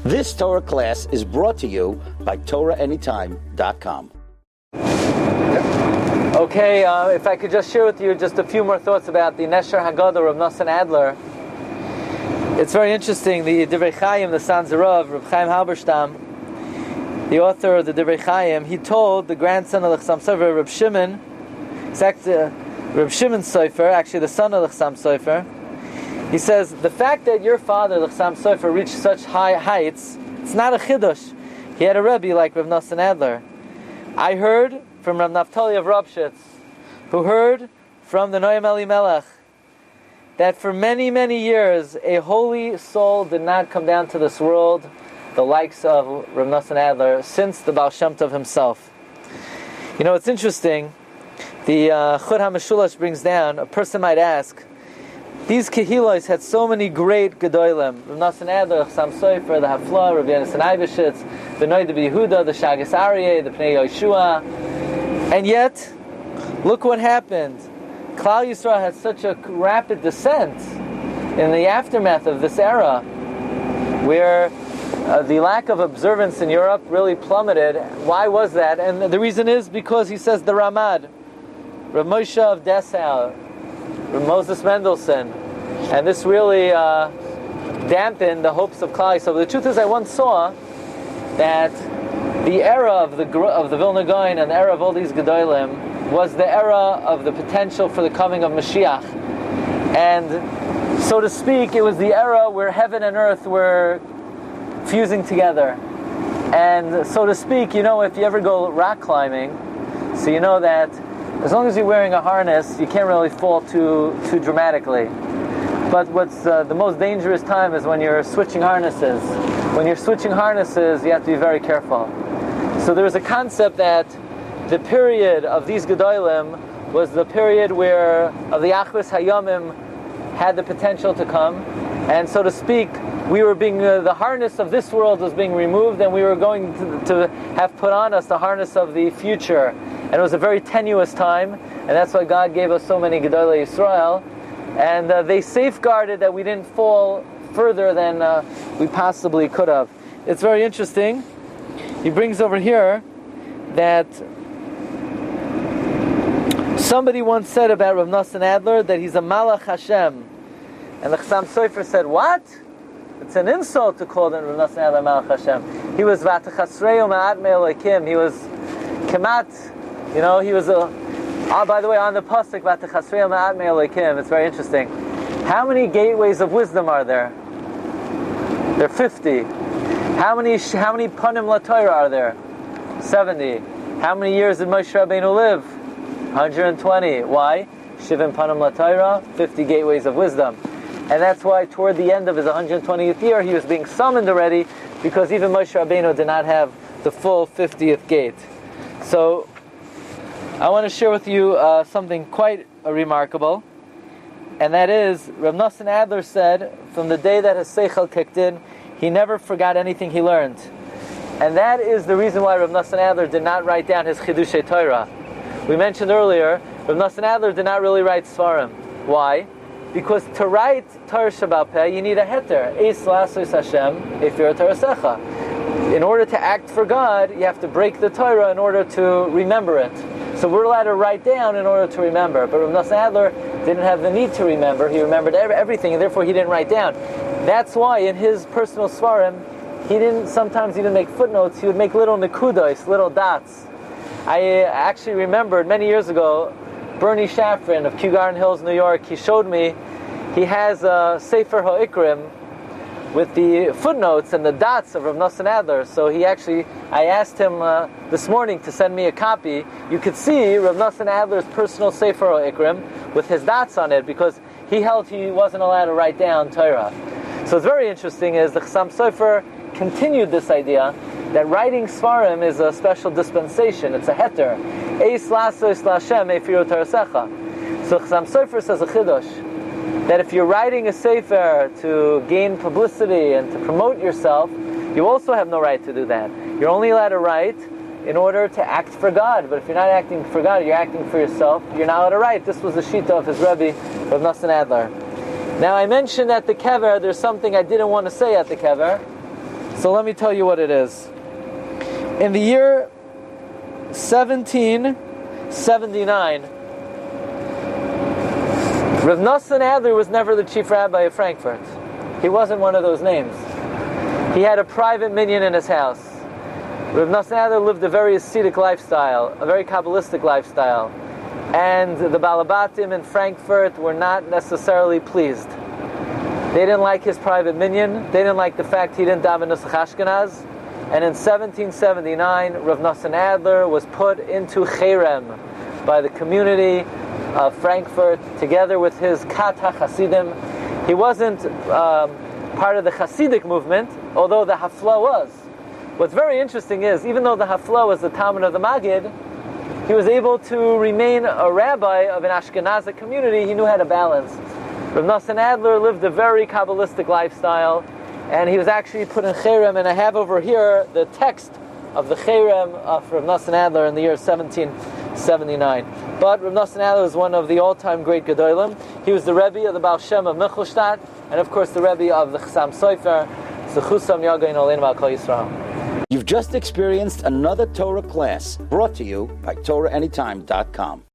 This Torah class is brought to you by TorahAnytime.com. Okay, if I could just share with you just a few more thoughts about the Nesher Haggadah of Nosson Adler. It's very interesting. The Divrei Chaim, the Sons of Rabbi Chaim Halberstam, the author of the Divrei Chaim, he told the grandson of the Chassam Sofer, Reb Shimon, Reb Shimon Sofer, actually the son of the Chassam Sofer, he says, the fact that your father, the Chassam Sofer, reached such high heights, it's not a chidush. He had a Rabbi like Reb Nosson Adler. I heard from Reb Naftali of Ropshitz, who heard from the Noam Elimelech, that for many, many years, a holy soul did not come down to this world, the likes of Reb Nosson Adler, since the Baal Shem Tov himself. You know, it's interesting, the Chud HaMeshulash brings down, a person might ask, these Kehilos had so many great Gedolim, Reb Nosson Adler, the Chassam Sofer, the Hafla, Rabbi Yonasan Eibeshitz, the Noida B'Yehuda, the Shagas Aryeh, the Pnei Yoshua, and yet, look what happened. Klal Yisrael had such a rapid descent in the aftermath of this era, where the lack of observance in Europe really plummeted. Why was that? And the reason is because he says the Ramad, Rav Moshe of Dessau, Rav Moses Mendelssohn, and this really dampened the hopes of Klal Yisrael. But the truth is, I once saw that the era of the Vilna Gaon and the era of all these Gedolim was the era of the potential for the coming of Mashiach. And so to speak, it was the era where heaven and earth were fusing together. And so to speak, you know, if you ever go rock climbing, so you know that as long as you're wearing a harness, you can't really fall too dramatically. But what's the most dangerous time is when you're switching harnesses. When you're switching harnesses, you have to be very careful. So there was a concept that the period of these Gedolim was the period where of the Achvis Hayomim had the potential to come, and so to speak, we were being the harness of this world was being removed, and we were going to have put on us the harness of the future. And it was a very tenuous time, and that's why God gave us so many Gedolei Yisrael, and they safeguarded that we didn't fall further than we possibly could have. It's very interesting. He brings over here that somebody once said about Rav Nosson Adler that he's a Malach Hashem, and the Chassam Sofer said, "What? It's an insult to call Rav Nosson Adler Malach Hashem. He was Vatachasreu Ma'at Me'elokim. He was Kemat. You know, he was a. By the way, on the pasuk Vatachasreu Ma'at Me'elokim, it's very interesting. How many gateways of wisdom are there? There are 50. How many Panim LaTorah are there? 70. How many years did Moshe Rabbeinu live? 120. Why? Shivim Panim LaTorah, 50 gateways of wisdom. And that's why toward the end of his 120th year, he was being summoned already, because even Moshe Rabbeinu did not have the full 50th gate. So, I want to share with you something quite remarkable, and that is, Rav Nosson Adler said, from the day that his seichel kicked in, he never forgot anything he learned. And that is the reason why Rav Nosson Adler did not write down his Chidushei Torah. We mentioned earlier, Rav Nosson Adler did not really write Svarim. Why? Because to write Torah Shabbat Peh, you need a heter. Eis la'asos Hashem, if you're a Torah Secha. In order to act for God, you have to break the Torah in order to remember it. So we're allowed to write down in order to remember. But Rav Nosson Adler didn't have the need to remember. He remembered everything, and therefore he didn't write down. That's why in his personal Svarim, he didn't sometimes even make footnotes. He would make little nekudos, little dots. I actually remembered many years ago, Bernie Shafrin of Kew Garden Hills, New York, he showed me, he has a Sefer HaIkrim with the footnotes and the dots of Rav Nosson Adler. So I asked him this morning to send me a copy. You could see Rav Nosson Adler's personal Sefer HaIkrim with his dots on it, because he held he wasn't allowed to write down Torah. So it's very interesting is the Chassam Sofer continued this idea that writing Svarim is a special dispensation. It's a heter. Eis la'asos la'Hashem efiru tarasecha. So Chassam Sofer says a chidush, that if you're writing a sefer to gain publicity and to promote yourself, you also have no right to do that. You're only allowed to write in order to act for God. But if you're not acting for God, you're acting for yourself, you're not allowed to write. This was the shita of his Rabbi, Rav Nosson Adler. Now I mentioned at the kever, there's something I didn't want to say at the kever, So let me tell you what it is. In the year 1779, Rav Nosson Adler was never the chief rabbi of Frankfurt. He wasn't one of those names. He had a private minyan in his house. Rav Nosson Adler lived a very ascetic lifestyle, a very Kabbalistic lifestyle. And the Balabatim in Frankfurt were not necessarily pleased. They didn't like his private minyan. They didn't like the fact he didn't daven Nusach Ashkenaz. And in 1779, Rav Nosson Adler was put into cherem by the community of Frankfurt, together with his Kat HaChasidim. He wasn't part of the Hasidic movement, although the Hafla was. What's very interesting is, even though the Hafla was the Talmud of the Maggid, he was able to remain a rabbi of an Ashkenazic community. He knew how to balance. Rav Nosson Adler lived a very Kabbalistic lifestyle, and he was actually put in cherem, and I have over here the text of the cherem of Rav Nosson Adler in the year 1779. But Rav Nosson Adler was one of the all-time great Gedolim. He was the Rebbe of the Baal Shem of Michelstadt, and of course the Rebbe of the Chassam Sofer, Zechusam Yagain Olein Ba'al Kol Yisrael. You've just experienced another Torah class brought to you by TorahAnytime.com.